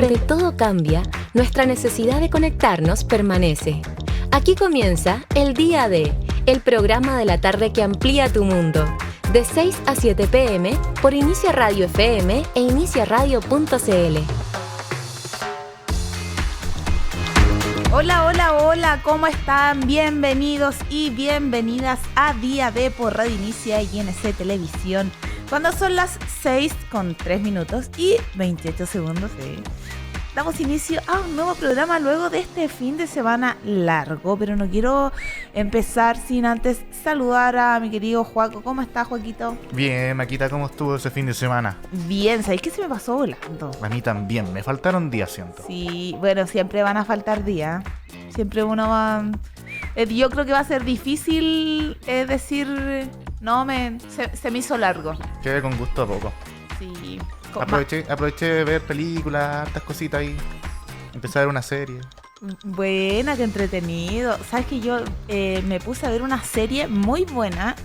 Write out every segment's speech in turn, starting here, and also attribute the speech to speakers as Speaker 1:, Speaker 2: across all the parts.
Speaker 1: De todo cambia, nuestra necesidad de conectarnos permanece. Aquí comienza El Día de, el programa de la tarde que amplía tu mundo. De 6 a 7 p.m. por Inicia Radio FM e iniciaradio.cl.
Speaker 2: Hola, hola, hola, ¿cómo están? Bienvenidos y bienvenidas a Día D por Radio Inicia y NC Televisión. Cuando son las 6:03 y 28 segundos, damos inicio a un nuevo programa luego de este fin de semana largo, pero no quiero empezar sin antes saludar a mi querido Joaco. ¿Cómo estás, Joaquito?
Speaker 3: Bien, Maquita, ¿cómo estuvo ese fin de semana?
Speaker 2: Bien, ¿sabes qué se me pasó volando?
Speaker 3: A mí también, me faltaron días, siento.
Speaker 2: Sí, bueno, siempre van a faltar días. Siempre uno va... yo creo que va a ser difícil decir... No, se me hizo largo.
Speaker 3: Quedé con gusto a poco.
Speaker 2: Sí.
Speaker 3: Aproveché de ver películas, hartas cositas ahí. Empecé a ver una serie.
Speaker 2: Buena, qué entretenido. Sabes que yo me puse a ver una serie muy buena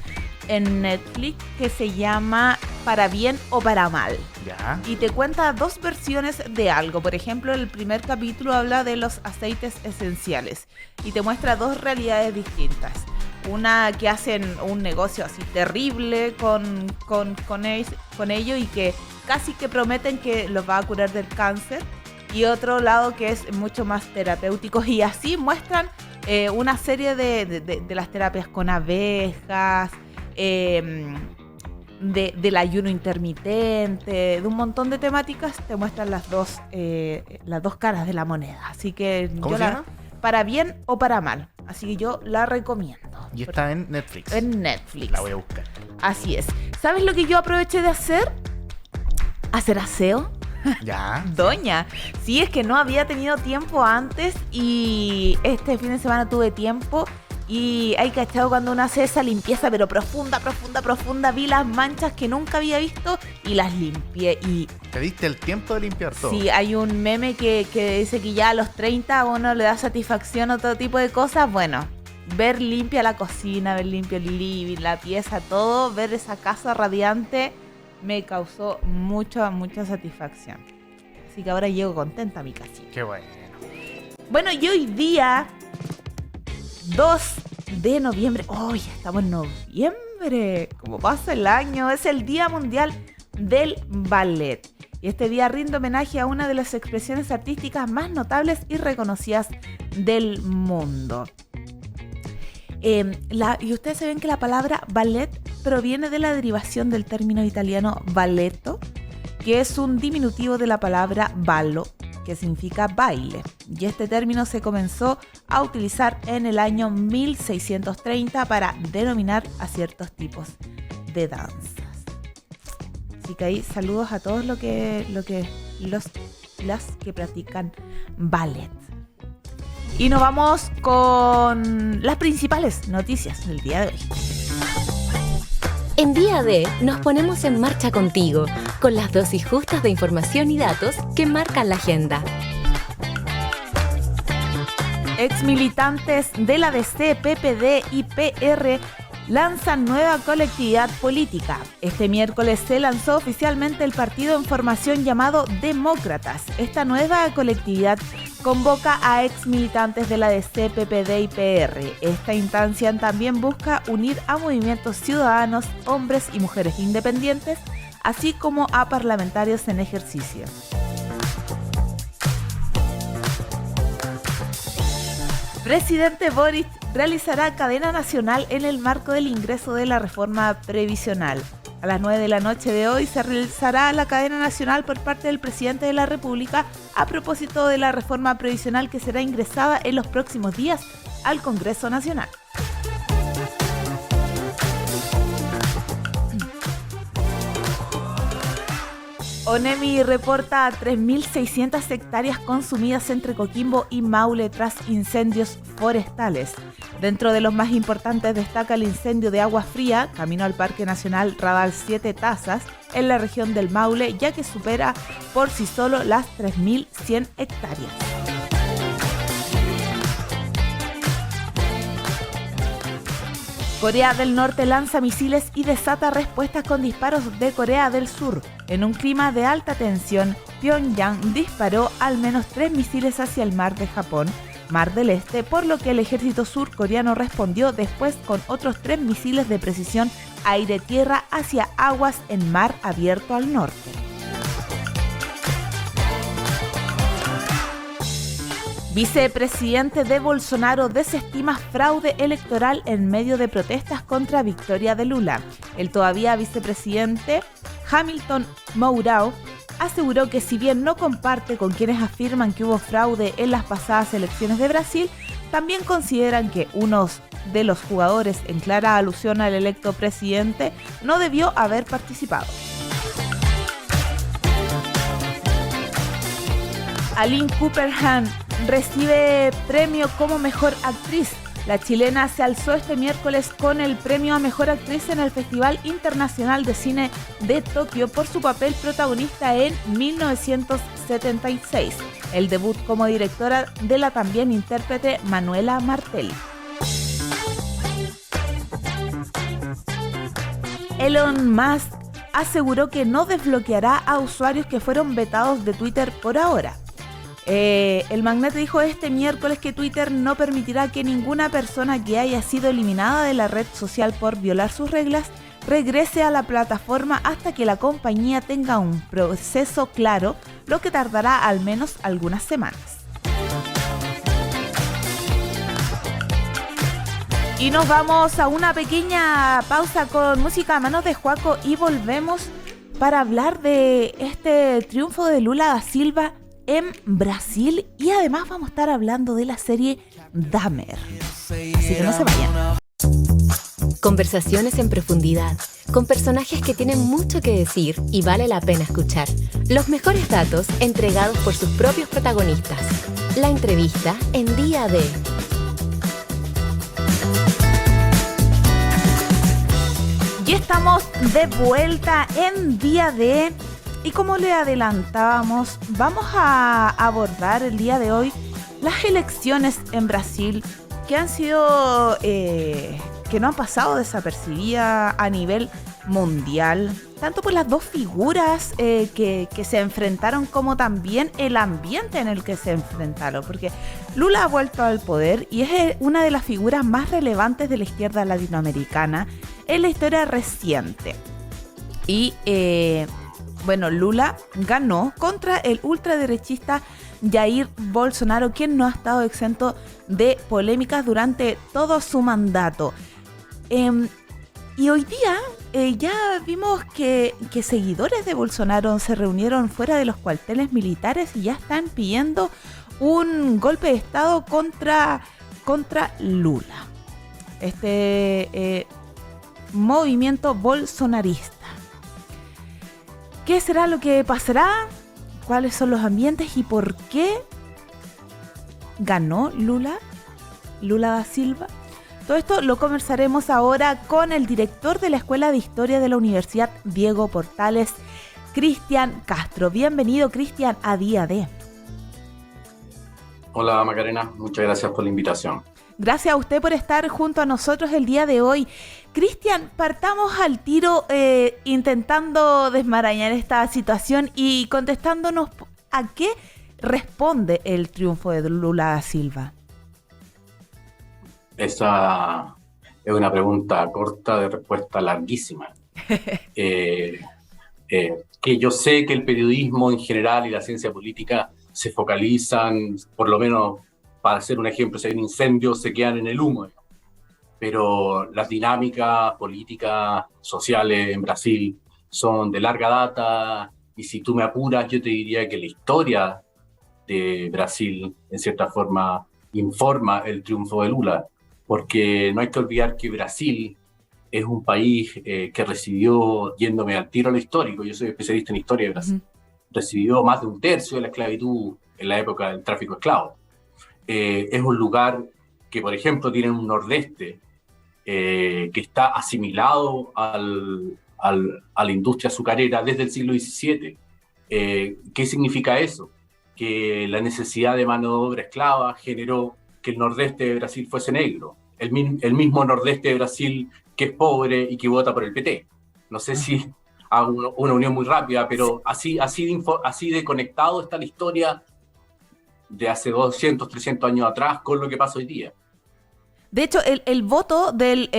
Speaker 2: en Netflix que se llama Para Bien o Para Mal.
Speaker 3: Ya.
Speaker 2: Y te cuenta dos versiones de algo. Por ejemplo, el primer capítulo habla de los aceites esenciales y te muestra dos realidades distintas. Una que hacen un negocio así terrible con ello y que casi que prometen que los va a curar del cáncer. Y otro lado que es mucho más terapéutico. Y así muestran una serie de las terapias con abejas, del ayuno intermitente, de un montón de temáticas. Te muestran las dos caras de la moneda. Así que
Speaker 3: ¿Cómo se llama?
Speaker 2: Para bien o para mal. Así que yo la recomiendo.
Speaker 3: Y está en Netflix.
Speaker 2: En Netflix.
Speaker 3: La voy a buscar.
Speaker 2: Así es. ¿Sabes lo que yo aproveché de hacer? Hacer aseo.
Speaker 3: Ya.
Speaker 2: Doña. Sí, es que no había tenido tiempo antes y este fin de semana tuve tiempo. Y hay cachado cuando uno hace esa limpieza, pero profunda. Vi las manchas que nunca había visto y las limpié. Y
Speaker 3: ¿Te diste el tiempo de limpiar todo?
Speaker 2: sí, hay un meme que dice que ya a los 30 a uno le da satisfacción a todo tipo de cosas. Bueno, ver limpia la cocina, ver limpio el living, la pieza, todo, ver esa casa radiante me causó mucha satisfacción. Así que ahora llego contenta a mi casita.
Speaker 3: Qué bueno.
Speaker 2: Bueno, y hoy día 2 de noviembre. ¡Oh, ya estamos en noviembre! Como pasa el año, es el Día Mundial del Ballet. Y este día rinde homenaje a una de las expresiones artísticas más notables y reconocidas del mundo. Y ustedes saben que la palabra ballet proviene de la derivación del término italiano balletto, que es un diminutivo de la palabra ballo, que significa baile. Y este término se comenzó a utilizar en el año 1630 para denominar a ciertos tipos de danzas. Así que ahí saludos a todos las que practican ballet. Y nos vamos con las principales noticias del día de hoy.
Speaker 1: En Día D nos ponemos en marcha contigo, con las dosis justas de información y datos que marcan la agenda.
Speaker 2: Exmilitantes de la DC, PPD y PR lanzan nueva colectividad política. Este miércoles se lanzó oficialmente el partido en formación llamado Demócratas. Esta nueva colectividad convoca a exmilitantes de la DC, PPD y PR. Esta instancia también busca unir a movimientos ciudadanos, hombres y mujeres independientes, así como a parlamentarios en ejercicio. Presidente Boric realizará cadena nacional en el marco del ingreso de la reforma previsional. A las 9 de la noche de hoy se realizará la cadena nacional por parte del presidente de la República a propósito de la reforma previsional que será ingresada en los próximos días al Congreso Nacional. ONEMI reporta 3.600 hectáreas consumidas entre Coquimbo y Maule tras incendios forestales. Dentro de los más importantes destaca el incendio de Agua Fría, camino al Parque Nacional Radal 7 Tazas, en la región del Maule, ya que supera por sí solo las 3.100 hectáreas. Corea del Norte lanza misiles y desata respuestas con disparos de Corea del Sur. En un clima de alta tensión, Pyongyang disparó al menos 3 misiles hacia el mar de Japón, Mar del Este, por lo que el ejército surcoreano respondió después con otros 3 misiles de precisión aire-tierra hacia aguas en mar abierto al norte. Vicepresidente de Bolsonaro desestima fraude electoral en medio de protestas contra victoria de Lula. El todavía vicepresidente Hamilton Mourão aseguró que si bien no comparte con quienes afirman que hubo fraude en las pasadas elecciones de Brasil, también consideran que uno de los jugadores, en clara alusión al electo presidente, no debió haber participado. Aline Cooperhan recibe premio como mejor actriz. La chilena se alzó este miércoles con el premio a mejor actriz en el Festival Internacional de Cine de Tokio por su papel protagonista en 1976, el debut como directora de la también intérprete Manuela Martelli. Elon Musk aseguró que no desbloqueará a usuarios que fueron vetados de Twitter por ahora. El magnate dijo este miércoles que Twitter no permitirá que ninguna persona que haya sido eliminada de la red social por violar sus reglas regrese a la plataforma hasta que la compañía tenga un proceso claro, lo que tardará al menos algunas semanas. Y nos vamos a una pequeña pausa con música a manos de Joaco y volvemos para hablar de este triunfo de Lula da Silva en Brasil, y además vamos a estar hablando de la serie Dahmer. Así que no se vayan.
Speaker 1: Conversaciones en profundidad, con personajes que tienen mucho que decir y vale la pena escuchar. Los mejores datos entregados por sus propios protagonistas. La entrevista en Día D.
Speaker 2: Y estamos de vuelta en Día D. Y como le adelantábamos, vamos a abordar el día de hoy las elecciones en Brasil que han sido, que no han pasado desapercibidas a nivel mundial, tanto por las dos figuras que se enfrentaron como también el ambiente en el que se enfrentaron, porque Lula ha vuelto al poder y es una de las figuras más relevantes de la izquierda latinoamericana en la historia reciente. Y bueno, Lula ganó contra el ultraderechista Jair Bolsonaro, quien no ha estado exento de polémicas durante todo su mandato. Y hoy día ya vimos que seguidores de Bolsonaro se reunieron fuera de los cuarteles militares y ya están pidiendo un golpe de Estado contra Lula. Este movimiento bolsonarista. ¿Qué será lo que pasará? ¿Cuáles son los ambientes y por qué ganó Lula da Silva? Todo esto lo conversaremos ahora con el director de la Escuela de Historia de la Universidad Diego Portales, Cristian Castro. Bienvenido, Cristian, a Día D.
Speaker 4: Hola Macarena, muchas gracias por la invitación.
Speaker 2: Gracias a usted por estar junto a nosotros el día de hoy. Cristian, partamos al tiro intentando desmarañar esta situación y contestándonos a qué responde el triunfo de Lula da Silva.
Speaker 4: Esa es una pregunta corta de respuesta larguísima. Que yo sé que el periodismo en general y la ciencia política se focalizan, por lo menos para hacer un ejemplo, si hay un incendio se quedan en el humo. Pero las dinámicas políticas, sociales en Brasil son de larga data y si tú me apuras yo te diría que la historia de Brasil en cierta forma informa el triunfo de Lula, porque no hay que olvidar que Brasil es un país que recibió, yéndome al tiro a lo histórico, yo soy especialista en historia de Brasil, recibió más de un tercio de la esclavitud en la época del tráfico de esclavos. Es un lugar que, por ejemplo, tiene un nordeste que está asimilado a la industria azucarera desde el siglo XVII. ¿Qué significa eso? Que la necesidad de mano de obra esclava generó que el nordeste de Brasil fuese negro. El mismo nordeste de Brasil que es pobre y que vota por el PT. No sé si hago una unión muy rápida, pero así de conectado está la historia de hace 200, 300 años atrás con lo que pasa hoy día.
Speaker 2: De hecho, el voto del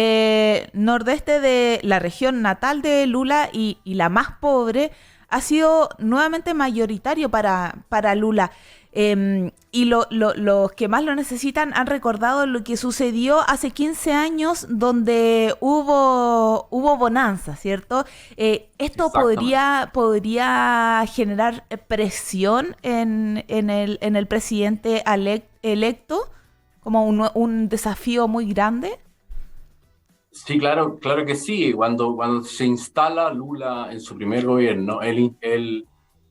Speaker 2: nordeste de la región natal de Lula y la más pobre ha sido nuevamente mayoritario para Lula. Y los que más lo necesitan han recordado lo que sucedió hace 15 años donde hubo bonanza, ¿cierto? ¿Esto podría generar presión en el presidente electo como un desafío muy grande?
Speaker 4: Sí, claro que sí. Cuando se instala Lula en su primer gobierno, él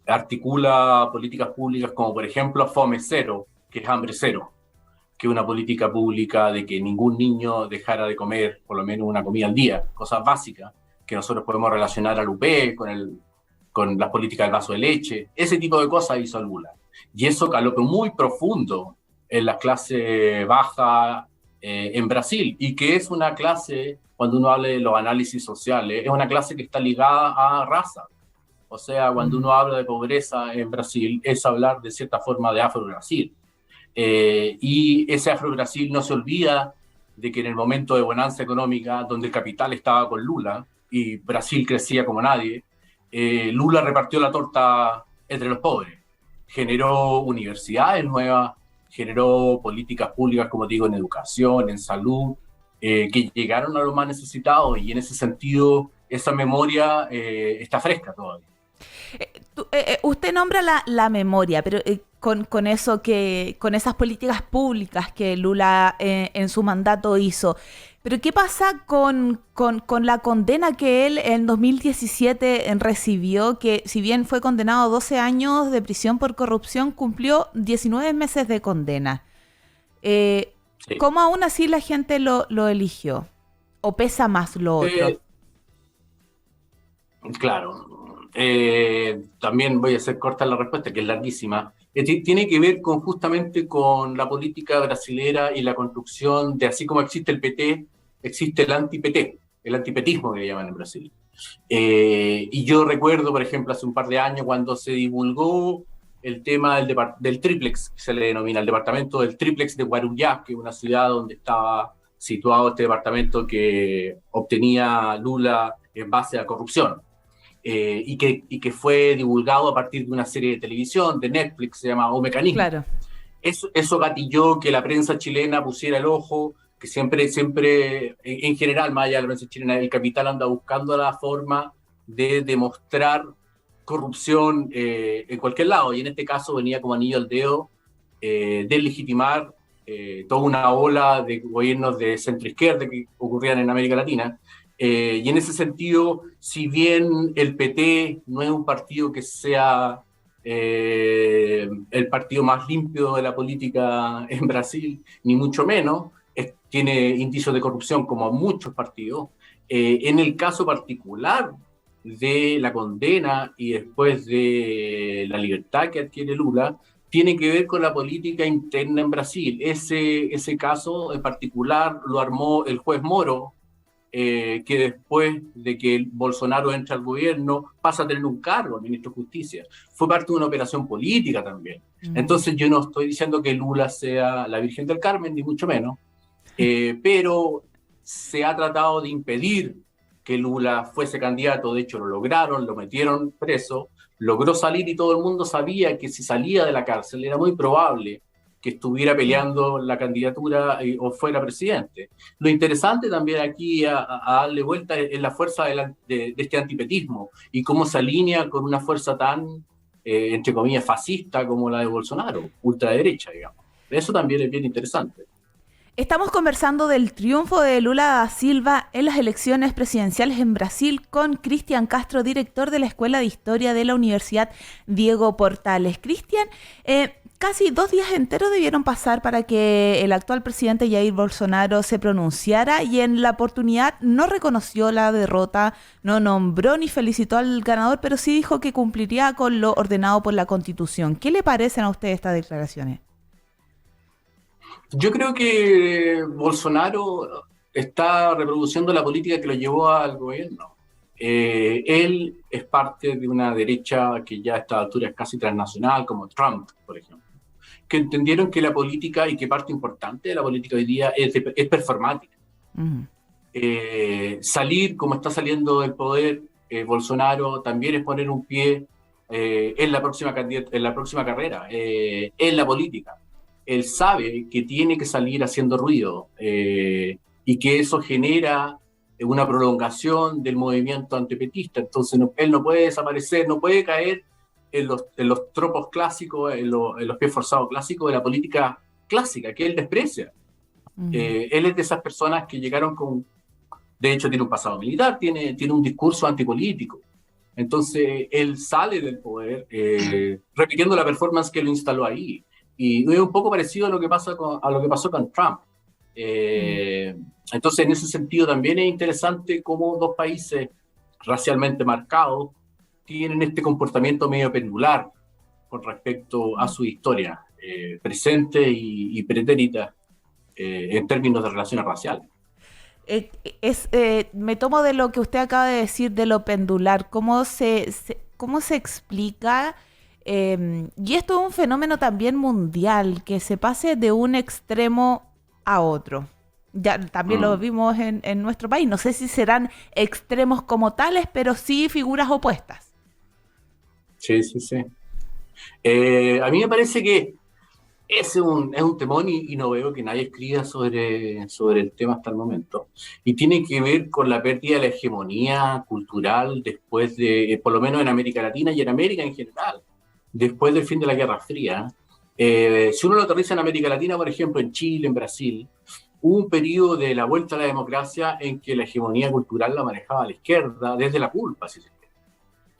Speaker 4: articula políticas públicas como, por ejemplo, Fome Cero, que es hambre cero, que es una política pública de que ningún niño dejara de comer por lo menos una comida al día, cosas básicas que nosotros podemos relacionar al UP con las políticas del vaso de leche. Ese tipo de cosas hizo Lula. Y eso caló muy profundo en la clase baja en Brasil, y que es una clase, cuando uno habla de los análisis sociales, es una clase que está ligada a raza. O sea, cuando uno habla de pobreza en Brasil, es hablar de cierta forma de Afro-Brasil. Y ese Afro-Brasil no se olvida de que en el momento de bonanza económica, donde el capital estaba con Lula y Brasil crecía como nadie, Lula repartió la torta entre los pobres, generó universidades nuevas, generó políticas públicas, como digo, en educación, en salud, que llegaron a los más necesitados, y en ese sentido esa memoria está fresca todavía.
Speaker 2: Usted nombra la memoria, pero con esas políticas públicas que Lula en su mandato hizo. Pero ¿qué pasa con la condena que él en 2017 recibió? Que si bien fue condenado a 12 años de prisión por corrupción, cumplió 19 meses de condena. Sí. ¿Cómo aún así la gente lo eligió? ¿O pesa más lo otro?
Speaker 4: Claro. También voy a hacer corta la respuesta, que es larguísima. Tiene que ver justamente con la política brasilera y la construcción de, así como existe el PT, existe el anti-PT, el antipetismo que le llaman en Brasil. Y yo recuerdo, por ejemplo, hace un par de años cuando se divulgó el tema del triplex, que se le denomina el departamento del triplex de Guarujá, que es una ciudad donde estaba situado este departamento que obtenía Lula en base a corrupción. Y que fue divulgado a partir de una serie de televisión, de Netflix, se llama O Mecanismo.
Speaker 2: Claro.
Speaker 4: Eso gatilló que la prensa chilena pusiera el ojo, que siempre, en general, más allá de la prensa chilena, el capital anda buscando la forma de demostrar corrupción en cualquier lado, y en este caso venía como anillo al dedo deslegitimar toda una ola de gobiernos de centro-izquierda que ocurrían en América Latina. Y en ese sentido, si bien el PT no es un partido que sea el partido más limpio de la política en Brasil, ni mucho menos, tiene indicios de corrupción como muchos partidos, en el caso particular de la condena y después de la libertad que adquiere Lula, tiene que ver con la política interna en Brasil. Ese caso en particular lo armó el juez Moro, que después de que Bolsonaro entra al gobierno pasa a tener un cargo, el ministro de Justicia. Fue parte de una operación política también. Entonces yo no estoy diciendo que Lula sea la Virgen del Carmen, ni mucho menos, pero se ha tratado de impedir que Lula fuese candidato. De hecho lo lograron, lo metieron preso, logró salir, y todo el mundo sabía que si salía de la cárcel era muy probable que estuviera peleando la candidatura o fuera presidente. Lo interesante también aquí a darle vuelta es la fuerza de este antipetismo y cómo se alinea con una fuerza tan, entre comillas, fascista como la de Bolsonaro, ultraderecha, digamos. Eso también es bien interesante.
Speaker 2: Estamos conversando del triunfo de Lula da Silva en las elecciones presidenciales en Brasil con Cristian Castro, director de la Escuela de Historia de la Universidad Diego Portales. Cristian, casi 2 días enteros debieron pasar para que el actual presidente Jair Bolsonaro se pronunciara, y en la oportunidad no reconoció la derrota, no nombró ni felicitó al ganador, pero sí dijo que cumpliría con lo ordenado por la Constitución. ¿Qué le parecen a ustedes estas declaraciones?
Speaker 4: Yo creo que Bolsonaro está reproduciendo la política que lo llevó al gobierno. Él es parte de una derecha que ya a esta altura es casi transnacional, como Trump, por ejemplo, que entendieron que la política y que parte importante de la política hoy día es performática. Salir como está saliendo del poder Bolsonaro también es poner un pie en la próxima carrera, en la política. Él sabe que tiene que salir haciendo ruido y que eso genera una prolongación del movimiento antipetista. Entonces él no puede desaparecer, no puede caer en los tropos clásicos, en los pies forzados clásicos de la política clásica, que él desprecia. Él es de esas personas que llegaron de hecho tiene un pasado militar, tiene un discurso antipolítico. Entonces él sale del poder repitiendo la performance que lo instaló ahí. Y es un poco parecido a lo que pasó con Trump. Entonces, en ese sentido, también es interesante cómo dos países racialmente marcados tienen este comportamiento medio pendular con respecto a su historia presente y pretérita en términos de relaciones raciales.
Speaker 2: Me tomo de lo que usted acaba de decir de lo pendular. ¿Cómo se explica? Y esto es un fenómeno también mundial, que se pase de un extremo a otro. Ya también lo vimos en nuestro país. No sé si serán extremos como tales, pero sí figuras opuestas.
Speaker 4: Sí. A mí me parece que es un temón y no veo que nadie escriba sobre el tema hasta el momento. Y tiene que ver con la pérdida de la hegemonía cultural después de, por lo menos en América Latina y en América en general, después del fin de la Guerra Fría. Si uno lo aterriza en América Latina, por ejemplo, en Chile, en Brasil, hubo un periodo de la vuelta a la democracia en que la hegemonía cultural la manejaba la izquierda desde la culpa, si se quiere.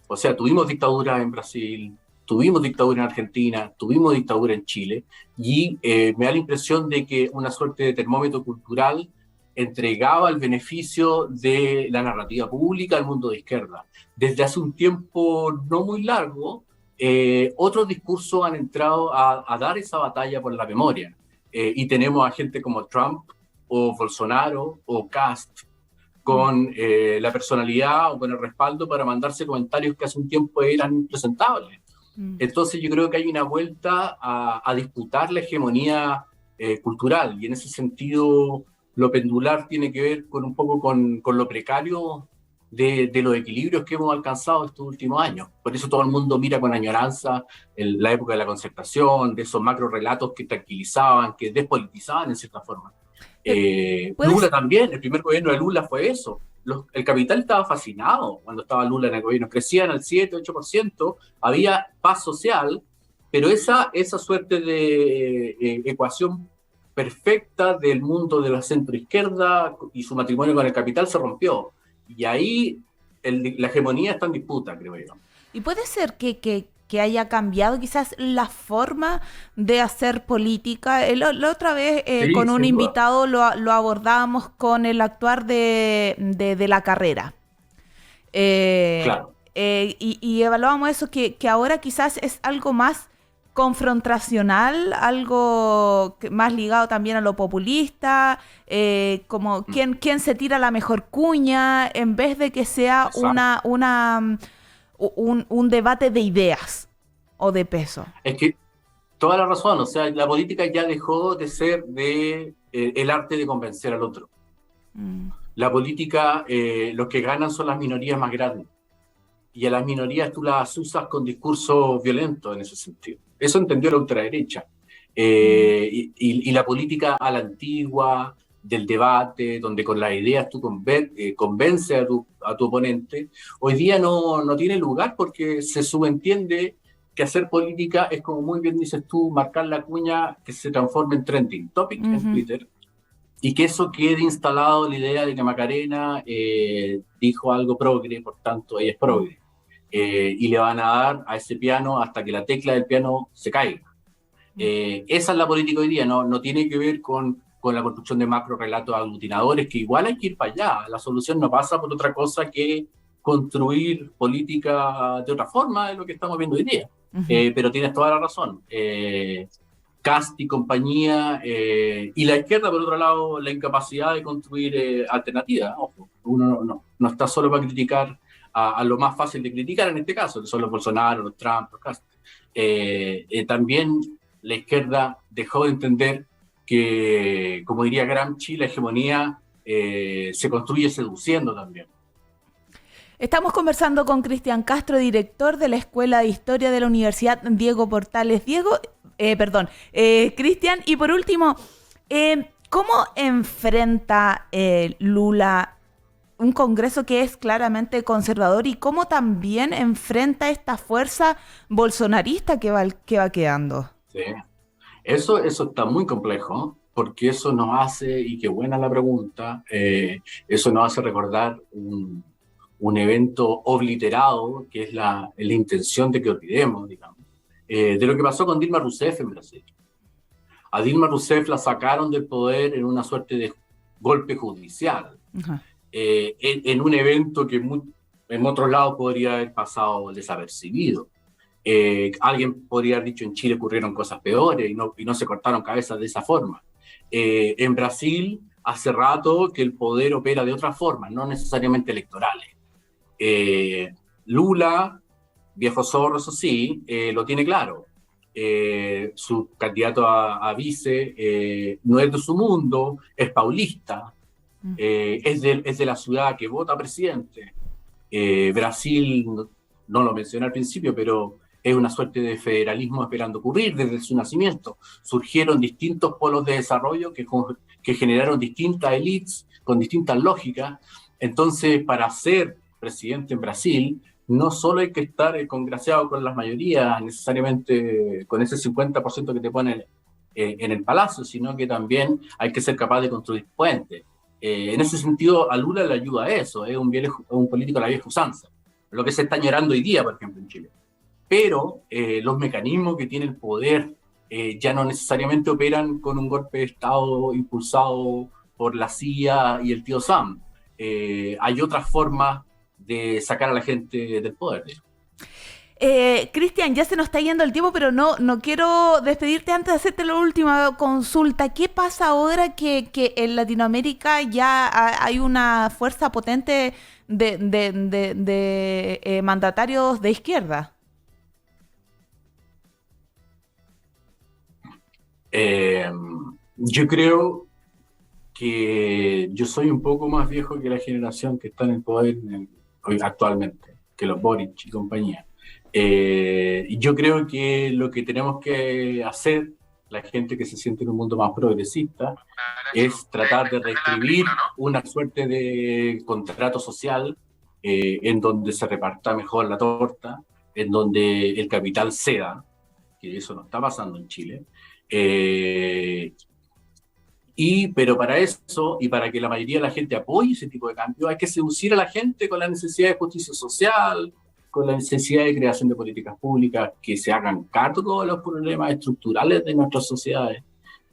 Speaker 4: O sea, tuvimos dictadura en Brasil, tuvimos dictadura en Argentina, tuvimos dictadura en Chile, y me da la impresión de que una suerte de termómetro cultural entregaba el beneficio de la narrativa pública al mundo de izquierda. Desde hace un tiempo no muy largo, otros discursos han entrado a dar esa batalla por la memoria. Y tenemos a gente como Trump o Bolsonaro o Kast con la personalidad o con el respaldo para mandarse comentarios que hace un tiempo eran impresentables. Entonces yo creo que hay una vuelta a disputar la hegemonía cultural, y en ese sentido lo pendular tiene que ver con un poco con lo precario de los equilibrios que hemos alcanzado estos últimos años. Por eso todo el mundo mira con añoranza la época de la concertación, de esos macro relatos que tranquilizaban, que despolitizaban en cierta forma. Lula también, el primer gobierno de Lula fue eso. El capital estaba fascinado cuando estaba Lula en el gobierno, crecían al 7-8%, había paz social, pero esa suerte de ecuación perfecta del mundo de la centroizquierda y su matrimonio con el capital se rompió. Y ahí la hegemonía está en disputa, creo yo.
Speaker 2: Y puede ser que haya cambiado quizás la forma de hacer política. La otra vez con un invitado lo abordábamos con el actuar de la carrera.
Speaker 4: Claro.
Speaker 2: Y evaluábamos eso, que ahora quizás es algo más confrontacional, algo más ligado también a lo populista, como quién se tira la mejor cuña, en vez de que sea un debate de ideas o de peso.
Speaker 4: Es que toda la razón, o sea, la política ya dejó de ser el arte de convencer al otro. La política, los que ganan son las minorías más grandes, y a las minorías tú las usas con discursos violentos en ese sentido. Eso entendió la ultraderecha. Y la política a la antigua, del debate, donde con las ideas tú convences a tu oponente, hoy día no tiene lugar, porque se subentiende que hacer política es, como muy bien dices tú, marcar la cuña que se transforme en trending topic en Twitter, y que eso quede instalado la idea de que Macarena dijo algo progre, por tanto ella es progre. Y le van a dar a ese piano hasta que la tecla del piano se caiga. Esa es la política hoy día, no tiene que ver con la construcción de macro relatos aglutinadores, que igual hay que ir para allá. La solución no pasa por otra cosa que construir política de otra forma de lo que estamos viendo hoy día. Pero tienes toda la razón. Kast y compañía, y la izquierda, por otro lado, la incapacidad de construir alternativas. Ojo, uno no está solo para criticar a lo más fácil de criticar en este caso, que son los Bolsonaro, los Trump, los Castro. También la izquierda dejó de entender que, como diría Gramsci, la hegemonía se construye seduciendo también.
Speaker 2: Estamos conversando con Cristian Castro, director de la Escuela de Historia de la Universidad Diego Portales. Cristian, y por último, ¿cómo enfrenta Lula un Congreso que es claramente conservador y cómo también enfrenta esta fuerza bolsonarista que va quedando?
Speaker 4: Sí. Eso está muy complejo, porque eso nos hace, y qué buena la pregunta, eso nos hace recordar un evento obliterado, que es la intención de que olvidemos, digamos, de lo que pasó con Dilma Rousseff en Brasil. A Dilma Rousseff la sacaron del poder en una suerte de golpe judicial, en un evento que en otros lados podría haber pasado desapercibido. Alguien podría haber dicho en Chile ocurrieron cosas peores y no se cortaron cabezas de esa forma. En Brasil, hace rato que el poder opera de otra forma, no necesariamente electorales. Lula, viejo zorro, eso sí, lo tiene claro. Su candidato a vice no es de su mundo, es paulista, es de la ciudad que vota presidente. Brasil, no lo mencioné al principio, pero es una suerte de federalismo esperando ocurrir desde su nacimiento. Surgieron distintos polos de desarrollo que generaron distintas élites con distintas lógicas. Entonces, para ser presidente en Brasil, no solo hay que estar congraciado con las mayorías, necesariamente con ese 50% que te ponen en el palacio, sino que también hay que ser capaz de construir puentes. En ese sentido, a Lula le ayuda a eso, es un político de la vieja usanza, lo que se está añorando hoy día, por ejemplo, en Chile. Pero los mecanismos que tiene el poder ya no necesariamente operan con un golpe de Estado impulsado por la CIA y el tío Sam. Hay otras formas de sacar a la gente del poder.
Speaker 2: Cristian, ya se nos está yendo el tiempo, pero no quiero despedirte antes de hacerte la última consulta. ¿Qué pasa ahora que en Latinoamérica ya hay una fuerza potente de mandatarios de izquierda?
Speaker 4: Yo creo que yo soy un poco más viejo que la generación que está en el poder hoy actualmente, que los Boric y compañía. Yo creo que lo que tenemos que hacer, la gente que se siente en un mundo más progresista, es tratar de reescribir una suerte de contrato social en donde se reparta mejor la torta, en donde el capital ceda, que eso no está pasando en Chile. Pero para eso, y para que la mayoría de la gente apoye ese tipo de cambio, hay que seducir a la gente con la necesidad de justicia social, con la necesidad de creación de políticas públicas que se hagan cargo de los problemas estructurales de nuestras sociedades,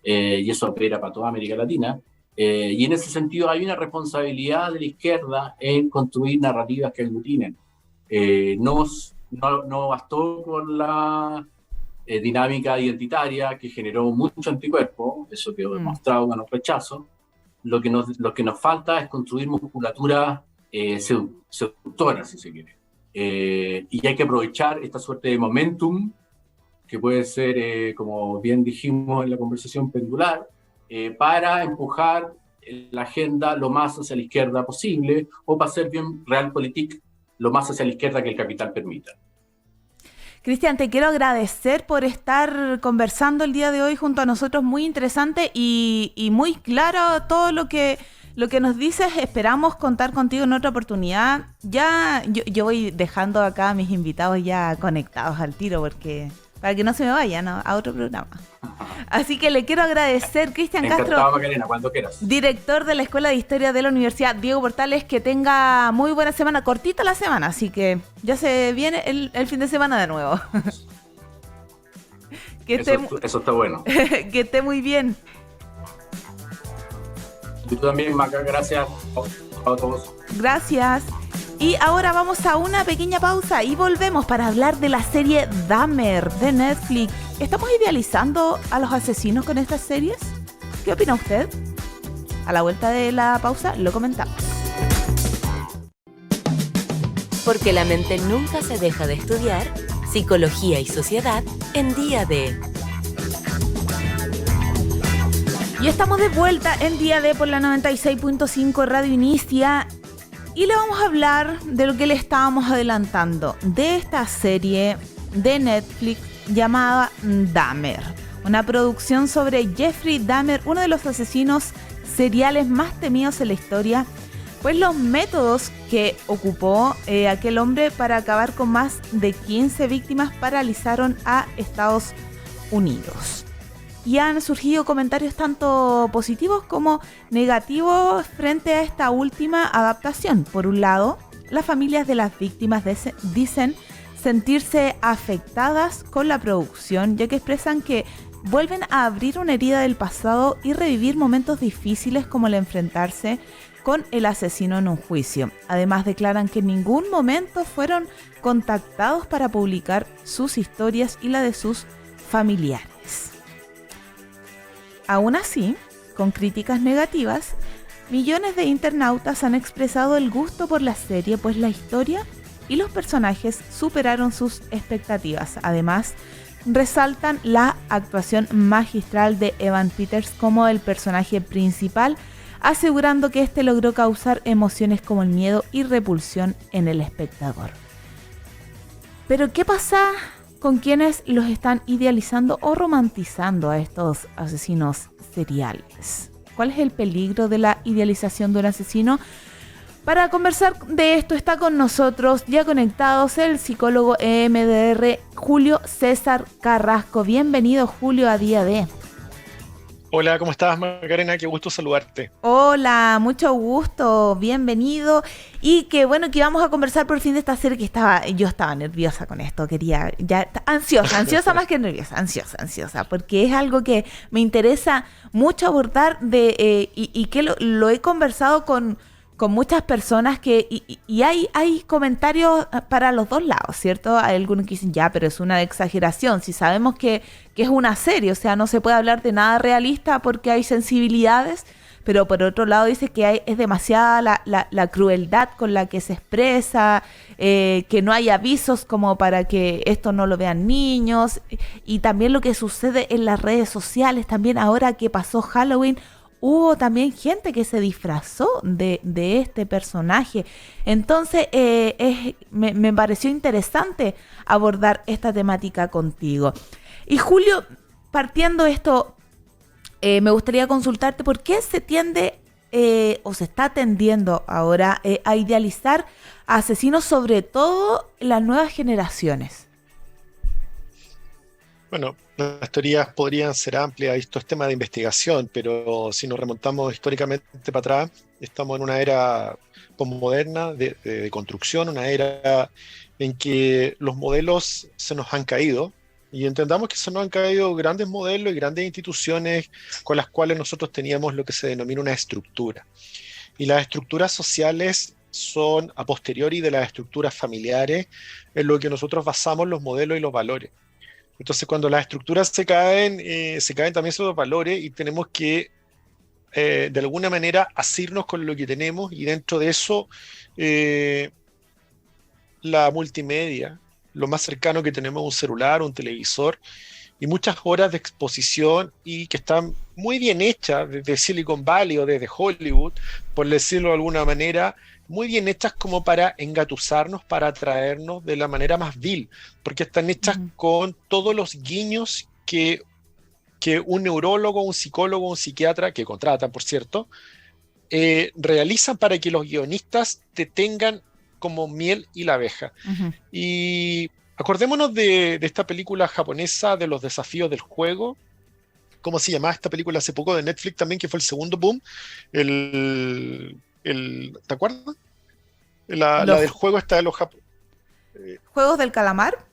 Speaker 4: y eso opera para toda América Latina. Y en ese sentido hay una responsabilidad de la izquierda en construir narrativas que aglutinen. No bastó con la dinámica identitaria que generó mucho anticuerpo, eso quedó demostrado con los rechazos. Lo que nos falta es construir musculatura seductora, si se quiere. Y hay que aprovechar esta suerte de momentum, que puede ser, como bien dijimos en la conversación, pendular, para empujar la agenda lo más hacia la izquierda posible, o para hacer bien realpolitik lo más hacia la izquierda que el capital permita.
Speaker 2: Cristian, te quiero agradecer por estar conversando el día de hoy junto a nosotros, muy interesante y muy claro todo lo que nos dices. Esperamos contar contigo en otra oportunidad. Ya yo voy dejando acá a mis invitados ya conectados al tiro, porque para que no se me vayan a otro programa. Así que le quiero agradecer, Cristian Castro,
Speaker 4: Macarena, cuando quieras,
Speaker 2: director de la Escuela de Historia de la Universidad Diego Portales, que tenga muy buena semana, cortita la semana, así que ya se viene el fin de semana de nuevo.
Speaker 4: Eso está bueno.
Speaker 2: Que esté muy bien.
Speaker 4: Y tú también, Maca, gracias a todos.
Speaker 2: Gracias. Y ahora vamos a una pequeña pausa y volvemos para hablar de la serie Dahmer de Netflix. ¿Estamos idealizando a los asesinos con estas series? ¿Qué opina usted? A la vuelta de la pausa lo comentamos.
Speaker 1: Porque la mente nunca se deja de estudiar. Psicología y sociedad en Día D.
Speaker 2: Y estamos de vuelta en Día D por la 96.5 Radio Inicia. Y le vamos a hablar de lo que le estábamos adelantando, de esta serie de Netflix llamada Dahmer. Una producción sobre Jeffrey Dahmer, uno de los asesinos seriales más temidos en la historia, pues los métodos que ocupó aquel hombre para acabar con más de 15 víctimas paralizaron a Estados Unidos. Y han surgido comentarios tanto positivos como negativos frente a esta última adaptación. Por un lado, las familias de las víctimas dicen sentirse afectadas con la producción, ya que expresan que vuelven a abrir una herida del pasado y revivir momentos difíciles como el enfrentarse con el asesino en un juicio. Además, declaran que en ningún momento fueron contactados para publicar sus historias y la de sus familiares. Aún así, con críticas negativas, millones de internautas han expresado el gusto por la serie, pues la historia y los personajes superaron sus expectativas. Además, resaltan la actuación magistral de Evan Peters como el personaje principal, asegurando que este logró causar emociones como el miedo y repulsión en el espectador. Pero ¿qué pasa con quienes los están idealizando o romantizando a estos asesinos seriales? ¿Cuál es el peligro de la idealización de un asesino? Para conversar de esto está con nosotros, ya conectados, el psicólogo EMDR Julio César Carrasco. Bienvenido, Julio, a Día D.
Speaker 5: Hola, ¿cómo estás, Macarena? Qué gusto saludarte.
Speaker 2: Hola, mucho gusto, bienvenido. Y qué bueno que vamos a conversar por fin de esta serie que yo estaba nerviosa con esto, ansiosa más que nerviosa, ansiosa, porque es algo que me interesa mucho abordar y que lo he conversado con muchas personas y hay comentarios para los dos lados, ¿cierto? Hay algunos que dicen, ya, pero es una exageración. Si sabemos que es una serie, o sea, no se puede hablar de nada realista porque hay sensibilidades, pero por otro lado dice que es demasiada la crueldad con la que se expresa, que no hay avisos como para que esto no lo vean niños, y también lo que sucede en las redes sociales, también ahora que pasó Halloween, hubo también gente que se disfrazó de este personaje. Entonces, me pareció interesante abordar esta temática contigo. Y Julio, partiendo esto, me gustaría consultarte por qué se tiende o se está tendiendo ahora a idealizar a asesinos, sobre todo en las nuevas generaciones.
Speaker 5: Bueno, las teorías podrían ser amplias, esto es tema de investigación, pero si nos remontamos históricamente para atrás, estamos en una era posmoderna de construcción, una era en que los modelos se nos han caído, y entendamos que se nos han caído grandes modelos y grandes instituciones con las cuales nosotros teníamos lo que se denomina una estructura. Y las estructuras sociales son a posteriori de las estructuras familiares, en lo que nosotros basamos los modelos y los valores. Entonces, cuando las estructuras se caen también esos valores y tenemos que, de alguna manera, asirnos con lo que tenemos, y dentro de eso, la multimedia, lo más cercano que tenemos a un celular, un televisor, y muchas horas de exposición y que están muy bien hechas desde Silicon Valley o desde Hollywood, por decirlo de alguna manera, muy bien hechas como para engatusarnos, para atraernos de la manera más vil, porque están hechas con todos los guiños que un neurólogo, un psicólogo, un psiquiatra, que contratan, por cierto, realizan para que los guionistas te tengan como miel y la abeja. Y acordémonos de esta película japonesa de los desafíos del juego. ¿Cómo se llamaba esta película hace poco de Netflix también, que fue el segundo boom? ¿Te acuerdas? La del juego está de los
Speaker 2: ¿Juegos del calamar?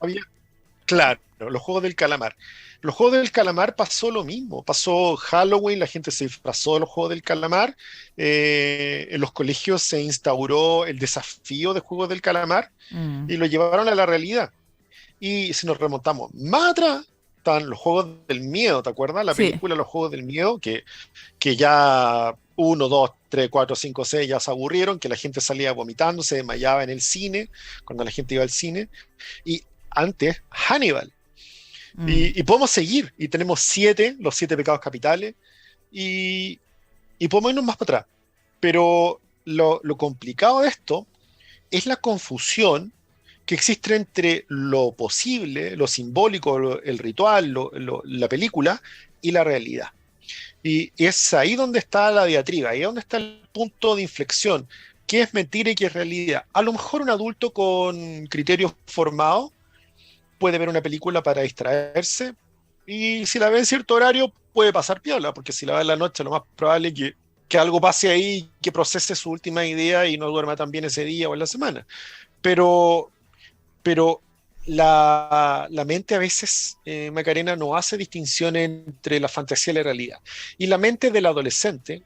Speaker 5: Claro, los juegos del calamar. Los juegos del calamar pasó lo mismo. Pasó Halloween, la gente se disfrazó de los juegos del calamar. En los colegios se instauró el desafío de juegos del calamar y lo llevaron a la realidad. Y si nos remontamos más atrás, están los juegos del miedo, ¿te acuerdas? La película Los Juegos del Miedo, que ya 1, 2, 3, 4, 5, 6 ya se aburrieron, que la gente salía vomitando, se desmayaba en el cine, cuando la gente iba al cine. Y antes, Hannibal. Y podemos seguir, y tenemos los 7 pecados capitales, y podemos irnos más para atrás. Pero lo complicado de esto es la confusión que existe entre lo posible, lo simbólico, el ritual, la película y la realidad. Y es ahí donde está la diatriba, ahí es donde está el punto de inflexión. ¿Qué es mentira y qué es realidad? A lo mejor un adulto con criterios formados puede ver una película para distraerse, y si la ve en cierto horario puede pasar piola, porque si la ve en la noche lo más probable es que algo pase ahí, que procese su última idea y no duerma tan bien ese día o en la semana. Pero la mente a veces, Macarena, no hace distinción entre la fantasía y la realidad. Y la mente del adolescente,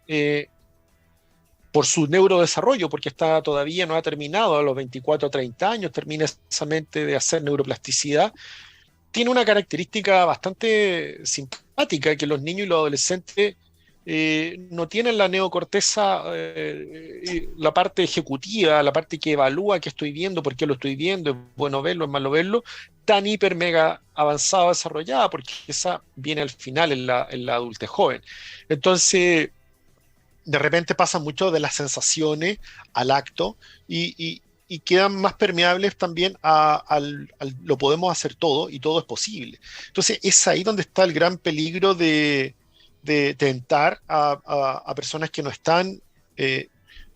Speaker 5: por su neurodesarrollo, porque todavía no ha terminado, a los 24 o 30 años termina esa mente de hacer neuroplasticidad, tiene una característica bastante simpática, que los niños y los adolescentes no tienen la neocorteza, la parte ejecutiva, la parte que evalúa qué estoy viendo, por qué lo estoy viendo, es bueno verlo, es malo verlo, tan hiper mega avanzada, desarrollada, porque esa viene al final en la adultez joven. Entonces, de repente pasan mucho de las sensaciones al acto, y quedan más permeables también al lo podemos hacer todo y todo es posible. Entonces es ahí donde está el gran peligro de tentar a personas que no están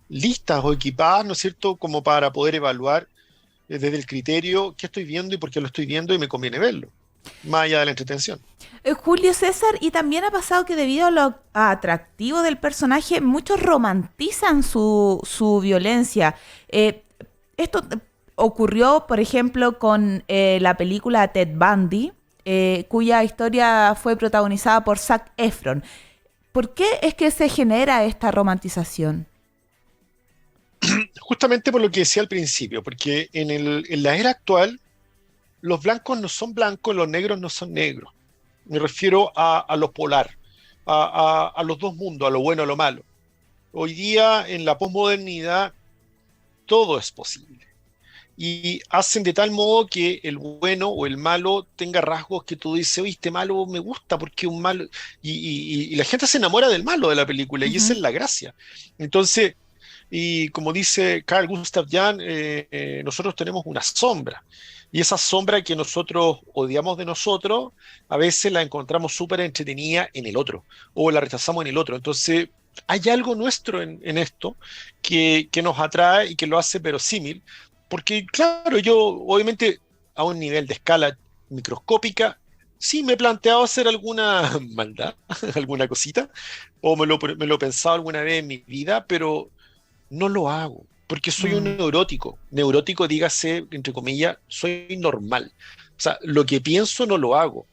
Speaker 5: listas o equipadas, ¿no es cierto?, como para poder evaluar desde el criterio qué estoy viendo y por qué lo estoy viendo y me conviene verlo, más allá de la entretención.
Speaker 2: Julio César, y también ha pasado que debido a lo atractivo del personaje, muchos romantizan su violencia. Esto ocurrió, por ejemplo, con la película Ted Bundy, cuya historia fue protagonizada por Zac Efron. ¿Por qué es que se genera esta romantización?
Speaker 5: Justamente por lo que decía al principio, porque en la era actual los blancos no son blancos, los negros no son negros. Me refiero a lo polar, a los dos mundos, a lo bueno y a lo malo. Hoy día, en la posmodernidad, todo es posible. Y hacen de tal modo que el bueno o el malo tenga rasgos que tú dices, oye, este malo me gusta porque un malo... Y la gente se enamora del malo de la película, y esa es la gracia. Entonces, y como dice Carl Gustav Jung, nosotros tenemos una sombra. Y esa sombra que nosotros odiamos de nosotros, a veces la encontramos súper entretenida en el otro, o la rechazamos en el otro. Entonces, hay algo nuestro en esto que nos atrae y que lo hace verosímil, porque claro, yo obviamente a un nivel de escala microscópica, sí me he planteado hacer alguna maldad, alguna cosita, o me lo he pensado alguna vez en mi vida, pero no lo hago. Porque soy un neurótico. Neurótico, dígase, entre comillas, soy normal. O sea, lo que pienso no lo hago.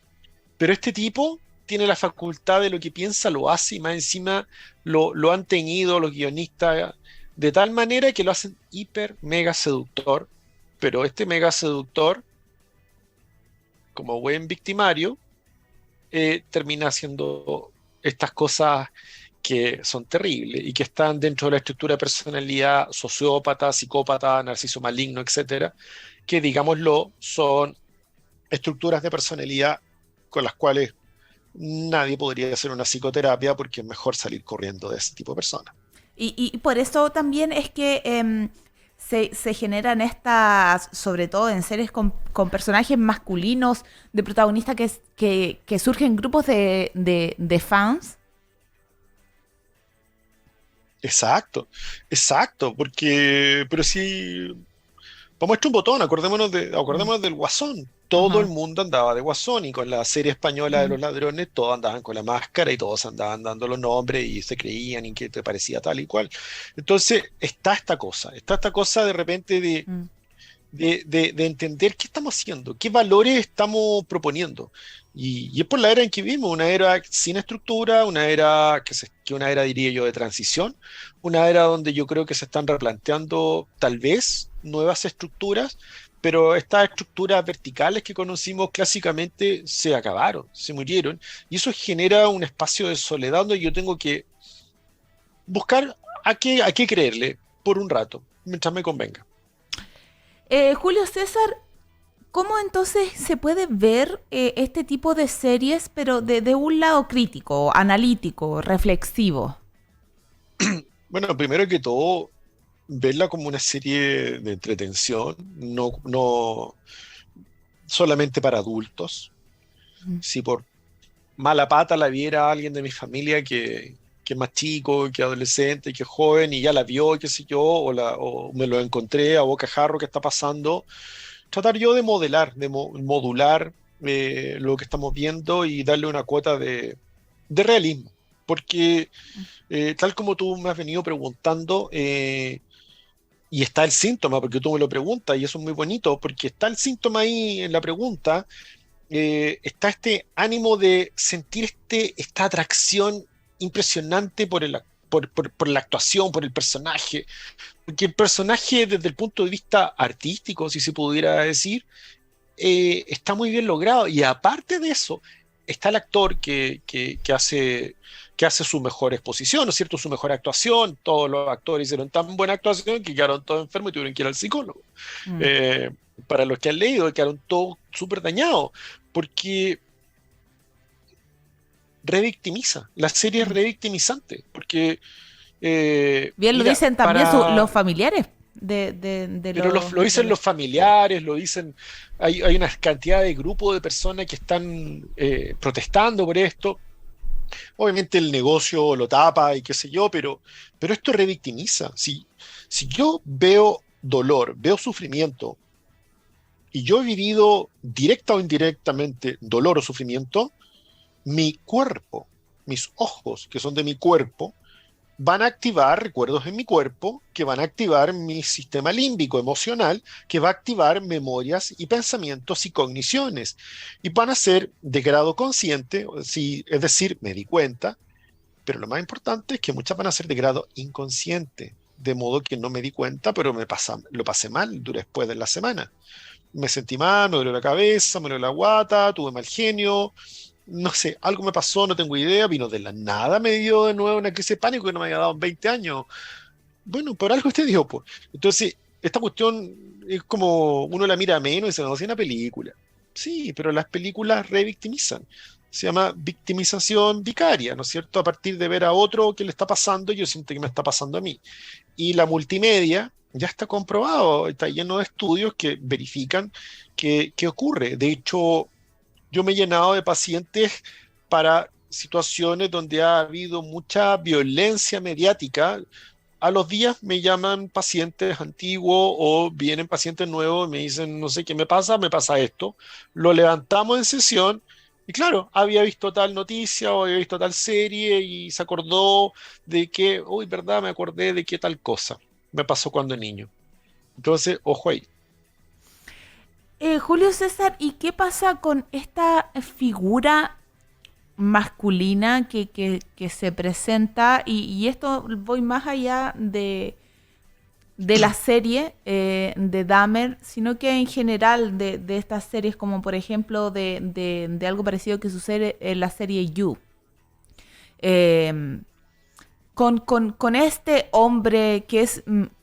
Speaker 5: Pero este tipo tiene la facultad de lo que piensa, lo hace, y más encima lo han teñido los guionistas de tal manera que lo hacen hiper mega seductor. Pero este mega seductor, como buen victimario, termina haciendo estas cosas que son terribles y que están dentro de la estructura de personalidad sociópata, psicópata, narciso maligno, etcétera, que, digámoslo, son estructuras de personalidad con las cuales nadie podría hacer una psicoterapia, porque es mejor salir corriendo de ese tipo de personas.
Speaker 2: Y por eso también es que se generan estas, sobre todo en series con personajes masculinos de protagonistas, que surgen grupos de fans.
Speaker 5: Exacto, pero si vamos a echar un botón, acordémonos del Guasón. Todo el mundo andaba de Guasón, y con la serie española de los ladrones, todos andaban con la máscara y todos andaban dando los nombres y se creían y que te parecía tal y cual. Entonces está esta cosa de repente de entender qué estamos haciendo, qué valores estamos proponiendo. Y es por la era en que vivimos, una era sin estructura, una era una era, diría yo, de transición, una era donde yo creo que se están replanteando tal vez nuevas estructuras, pero estas estructuras verticales que conocimos clásicamente se acabaron, se murieron, y eso genera un espacio de soledad donde yo tengo que buscar a qué creerle por un rato, mientras me convenga.
Speaker 2: Julio César, ¿cómo entonces se puede ver este tipo de series, pero de un lado crítico, analítico, reflexivo?
Speaker 5: Bueno, primero que todo, verla como una serie de entretención, no solamente para adultos.
Speaker 2: Mm.
Speaker 5: Si por mala pata la viera alguien de mi familia que es más chico, que es adolescente, que es joven y ya la vio, qué sé yo, o me lo encontré a bocajarro que está pasando, tratar yo de modelar, modular lo que estamos viendo y darle una cuota de realismo. Porque tal como tú me has venido preguntando, y está el síntoma, porque tú me lo preguntas, y eso es muy bonito, porque está el síntoma ahí en la pregunta, está este ánimo de sentir esta atracción impresionante por la actuación, por el personaje, porque el personaje desde el punto de vista artístico, si se pudiera decir, está muy bien logrado, y aparte de eso, está el actor que hace su mejor exposición, ¿no es cierto? Su mejor actuación. Todos los actores hicieron tan buena actuación que quedaron todos enfermos y tuvieron que ir al psicólogo.
Speaker 2: Mm.
Speaker 5: Para los que han leído, quedaron todos súper dañados, porque revictimiza. La serie es revictimizante, porque,
Speaker 2: Bien, lo
Speaker 5: mira,
Speaker 2: dicen también los familiares de
Speaker 5: pero lo dicen los familiares, lo dicen, hay una cantidad de grupos de personas que están protestando por esto. Obviamente el negocio lo tapa y qué sé yo, pero esto revictimiza. Si yo veo dolor, veo sufrimiento, y yo he vivido directa o indirectamente dolor o sufrimiento, mi cuerpo, mis ojos, que son de mi cuerpo, van a activar recuerdos en mi cuerpo, que van a activar mi sistema límbico emocional, que va a activar memorias y pensamientos y cogniciones. Y van a ser de grado consciente, es decir, me di cuenta, pero lo más importante es que muchas van a ser de grado inconsciente, de modo que no me di cuenta, pero lo pasé mal después de la semana. Me sentí mal, me dolió la cabeza, me dolió la guata, tuve mal genio, no sé, algo me pasó, no tengo idea, vino de la nada, me dio de nuevo una crisis de pánico que no me había dado en 20 años. Bueno, por algo usted dijo, pues. Entonces, esta cuestión es como uno la mira menos y dice, no, es una película. Sí, pero las películas revictimizan. Se llama victimización vicaria, ¿no es cierto? A partir de ver a otro que le está pasando, yo siento que me está pasando a mí. Y la multimedia ya está comprobado, está lleno de estudios que verifican qué ocurre. De hecho, yo me he llenado de pacientes para situaciones donde ha habido mucha violencia mediática. A los días me llaman pacientes antiguos o vienen pacientes nuevos y me dicen, no sé qué me pasa esto. Lo levantamos en sesión y claro, había visto tal noticia o había visto tal serie y se acordó de que, uy, verdad, me acordé de que tal cosa me pasó cuando niño. Entonces, ojo ahí.
Speaker 2: Julio César, ¿y qué pasa con esta figura masculina que se presenta? Y esto voy más allá de la serie de Dahmer, sino que en general de estas series, como por ejemplo de algo parecido que sucede en la serie You. Con este hombre que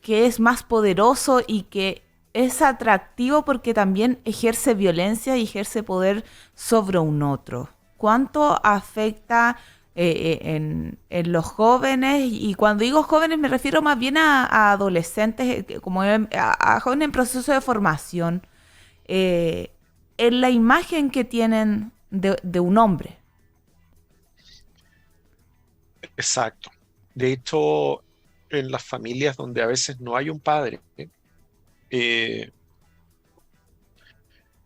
Speaker 2: es más poderoso y que es atractivo porque también ejerce violencia y ejerce poder sobre un otro. ¿Cuánto afecta en los jóvenes? Y cuando digo jóvenes me refiero más bien a adolescentes, como a jóvenes en proceso de formación, en la imagen que tienen de un hombre.
Speaker 5: Exacto. De hecho, en las familias donde a veces no hay un padre,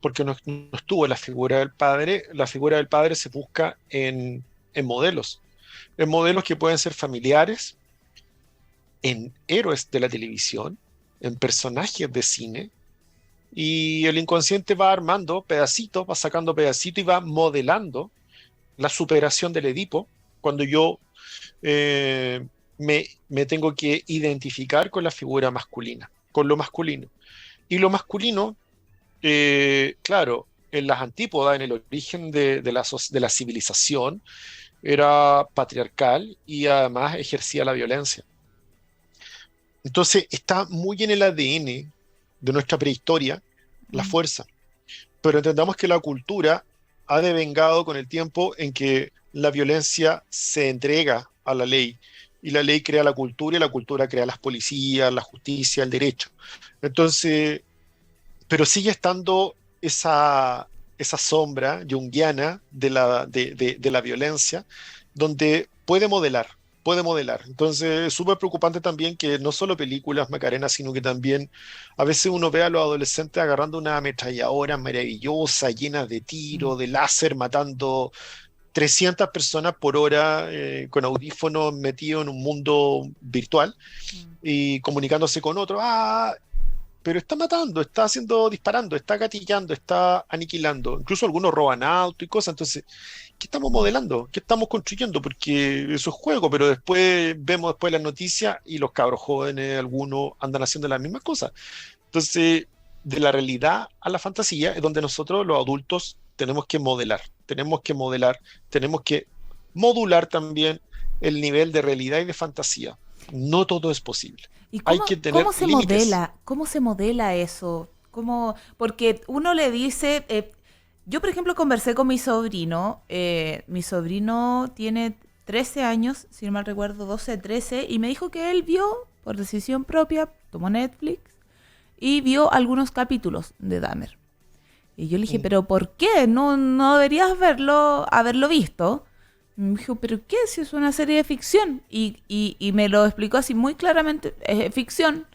Speaker 5: porque no estuvo la figura del padre se busca en modelos que pueden ser familiares, en héroes de la televisión, en personajes de cine, y el inconsciente va armando pedacitos, va sacando pedacitos y va modelando la superación del Edipo cuando yo me tengo que identificar con la figura masculina, con lo masculino. Y lo masculino, claro, en las antípodas, en el origen de la civilización, era patriarcal y además ejercía la violencia. Entonces está muy en el ADN de nuestra prehistoria la
Speaker 2: Mm.
Speaker 5: fuerza, pero entendamos que la cultura ha devengado con el tiempo en que la violencia se entrega a la ley y la ley crea la cultura y la cultura crea las policías, la justicia, el derecho. Entonces, pero sigue estando esa sombra junguiana de la violencia, donde puede modelar. Entonces, es súper preocupante también que no solo películas Macarena, sino que también a veces uno ve a los adolescentes agarrando una ametralladora maravillosa, llena de
Speaker 2: Mm.
Speaker 5: tiro, de láser, matando 300 personas por hora con audífonos metidos en un mundo virtual
Speaker 2: Mm.
Speaker 5: y comunicándose con otros. Ah, pero está matando, está haciendo, disparando, está gatillando, está aniquilando. Incluso algunos roban auto y cosas. Entonces, ¿qué estamos
Speaker 2: Mm.
Speaker 5: modelando? ¿Qué estamos construyendo? Porque eso es juego, pero después vemos después las noticias y los cabros jóvenes, algunos andan haciendo las mismas cosas. Entonces, de la realidad a la fantasía es donde nosotros, los adultos, tenemos que modular también el nivel de realidad y de fantasía. No todo es posible.
Speaker 2: ¿Y
Speaker 5: Hay
Speaker 2: cómo,
Speaker 5: que tener límites.
Speaker 2: cómo se modela eso? ¿Cómo? Porque uno le dice, yo por ejemplo conversé con mi sobrino tiene 13 años, si no mal recuerdo, 12, 13, y me dijo que él vio, por decisión propia, tomó Netflix y vio algunos capítulos de Dahmer. Y yo le dije,
Speaker 5: Mm.
Speaker 2: ¿pero por qué? No, no deberías haberlo visto. Me dijo, ¿pero qué? Si es una serie de ficción. Y me lo explicó así muy claramente, es ficción.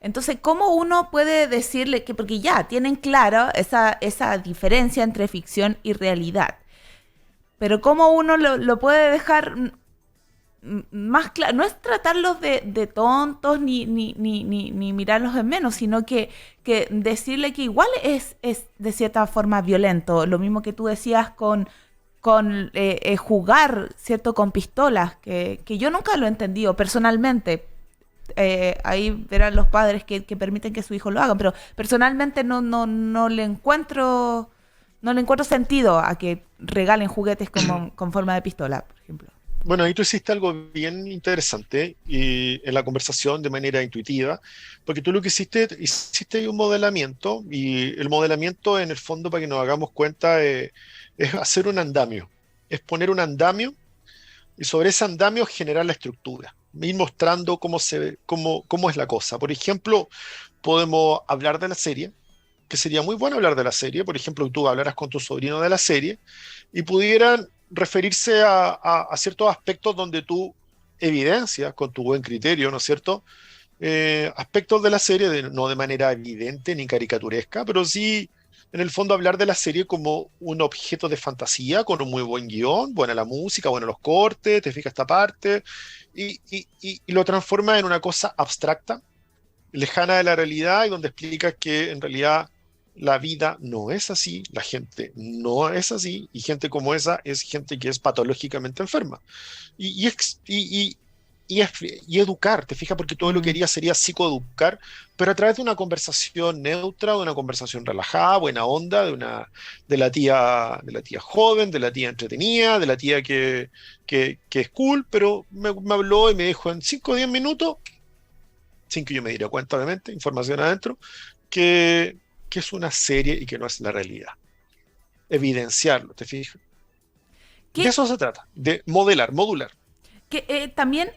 Speaker 2: Entonces, ¿cómo uno puede decirle que, porque ya tienen claro esa diferencia entre ficción y realidad, pero cómo uno lo puede dejar más claro? No es tratarlos de tontos ni mirarlos en menos, sino que decirle que igual es de cierta forma violento. Lo mismo que tú decías con jugar, ¿cierto? Con pistolas, que yo nunca lo he entendido personalmente. Ahí verán los padres que permiten que su hijo lo hagan, pero personalmente no le encuentro sentido a que regalen juguetes como, con forma de pistola, por ejemplo.
Speaker 5: Bueno, ahí tú hiciste algo bien interesante y en la conversación de manera intuitiva, porque tú lo que hiciste ahí un modelamiento y el modelamiento en el fondo, para que nos hagamos cuenta, es hacer un andamio, es poner un andamio y sobre ese andamio generar la estructura, ir mostrando cómo es la cosa. Por ejemplo, podemos hablar de la serie, que sería muy bueno hablar de la serie, por ejemplo, tú hablaras con tu sobrino de la serie y pudieran referirse a ciertos aspectos donde tú evidencias con tu buen criterio, ¿no es cierto? Aspectos de la serie, no de manera evidente ni caricaturesca, pero sí, en el fondo, hablar de la serie como un objeto de fantasía, con un muy buen guión, buena la música, buenos los cortes, te fijas esta parte, y lo transforma en una cosa abstracta, lejana de la realidad, y donde explica que en realidad la vida no es así, la gente no es así, y gente como esa es gente que es patológicamente enferma. Y, y, ex- y, y- y educar, te fijas, porque todo lo que
Speaker 2: Mm.
Speaker 5: quería sería psicoeducar, pero a través de una conversación neutra, de una conversación relajada, buena onda, de la tía joven, de la tía entretenida, de la tía que es cool, pero me habló y me dijo en 5 o 10 minutos, sin que yo me diera cuenta, obviamente, información adentro, que, que es una serie y que no es la realidad. Evidenciarlo, ¿te fijas? De
Speaker 2: ¿Qué,
Speaker 5: eso se trata, de modelar, modular.
Speaker 2: también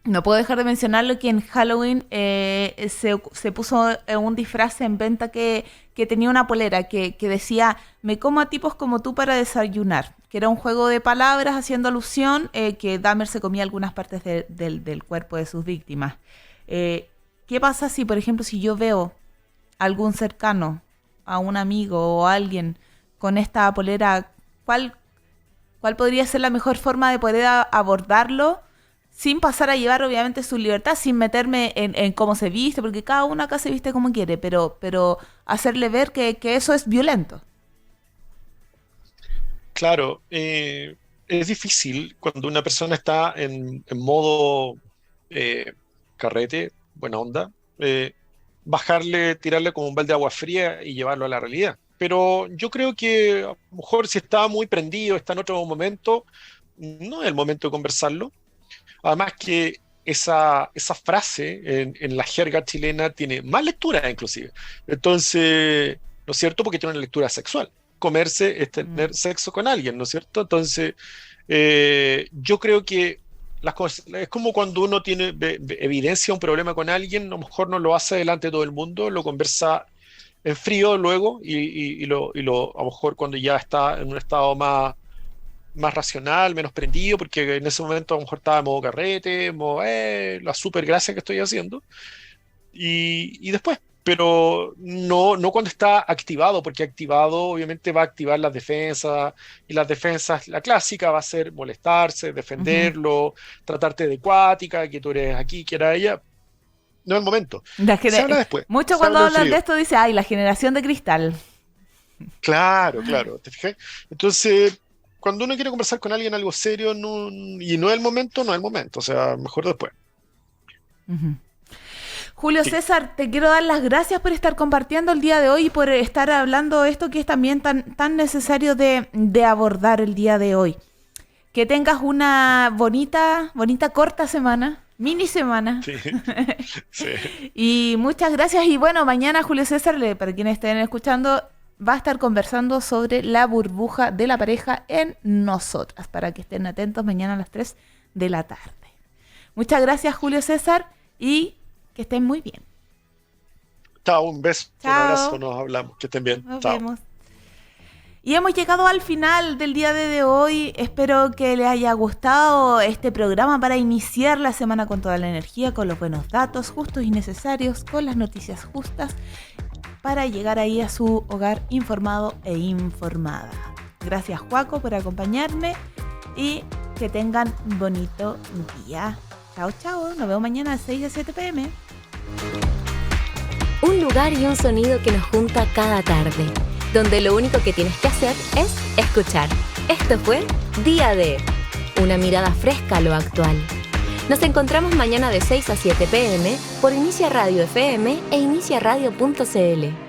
Speaker 2: no puedo dejar de mencionarlo que en Halloween se puso un disfraz en venta que tenía una polera que decía, me como a tipos como tú para desayunar, que era un juego de palabras haciendo alusión que Dahmer se comía algunas partes del cuerpo de sus víctimas. Eh, ¿Qué pasa si, por ejemplo, si yo veo a algún cercano, a un amigo o a alguien con esta polera? ¿Cuál, ¿Cuál podría ser la mejor forma de poder abordarlo sin pasar a llevar obviamente su libertad, sin meterme en cómo se viste, porque cada uno acá se viste como quiere, pero hacerle ver que eso es violento?
Speaker 5: Claro, es difícil cuando una persona está en modo eh, carrete, buena onda, bajarle, tirarle como un balde de agua fría y llevarlo a la realidad. pero yo creo que a lo mejor si está muy prendido, está en otro momento, no es el momento de conversarlo. Además que esa frase en la jerga chilena tiene más lectura inclusive. Entonces, ¿no es cierto? Porque tiene una lectura sexual. Comerse es tener sexo con alguien, ¿no es cierto? Entonces, yo creo que las cosas, es como cuando uno tiene evidencia un problema con alguien, a lo mejor no lo hace delante de todo el mundo, lo conversa en frío luego y a lo mejor cuando ya está en un estado más racional, menos prendido, porque en ese momento a lo mejor estaba en modo carrete, modo, la super gracia que estoy haciendo, y después, pero no cuando está activado, porque activado obviamente va a activar las defensas, y las defensas, la clásica va a ser molestarse, defenderlo, tratarte de acuática, que tú eres aquí, que era ella. No es el momento. Se habla después.
Speaker 2: Mucho cuando hablan de esto dice, ay, la generación de cristal.
Speaker 5: Claro, ¿te fijas? Entonces, cuando uno quiere conversar con alguien algo serio y no es el momento, o sea, mejor después.
Speaker 2: Julio César, te quiero dar las gracias por estar compartiendo el día de hoy y por estar hablando de esto que es también tan necesario de abordar el día de hoy. Que tengas una bonita, corta semana, mini semana. Sí. Y muchas gracias. Y bueno, mañana Julio César, para quienes estén escuchando, va a estar conversando sobre la burbuja de la pareja en Nosotras, para que estén atentos mañana a las 3 de la tarde. Muchas gracias, Julio César, y que estén muy bien.
Speaker 5: Chao, un beso,
Speaker 2: Chao.
Speaker 5: Un abrazo, nos hablamos, que estén bien.
Speaker 2: Nos
Speaker 5: Chao.
Speaker 2: vemos. Y hemos llegado al final del día de hoy. Espero que les haya gustado este programa para iniciar la semana con toda la energía, con los buenos datos justos y necesarios, con las noticias justas, para llegar ahí a su hogar informado e informada. Gracias, Juaco, por acompañarme y que tengan bonito día. Chao, chao. Nos vemos mañana de 6 a 7 p.m.
Speaker 1: Un lugar y un sonido que nos junta cada tarde, donde lo único que tienes que hacer es escuchar. Esto fue Día D, una mirada fresca a lo actual. Nos encontramos mañana de 6 a 7 p.m. por Inicia Radio FM e iniciaradio.cl.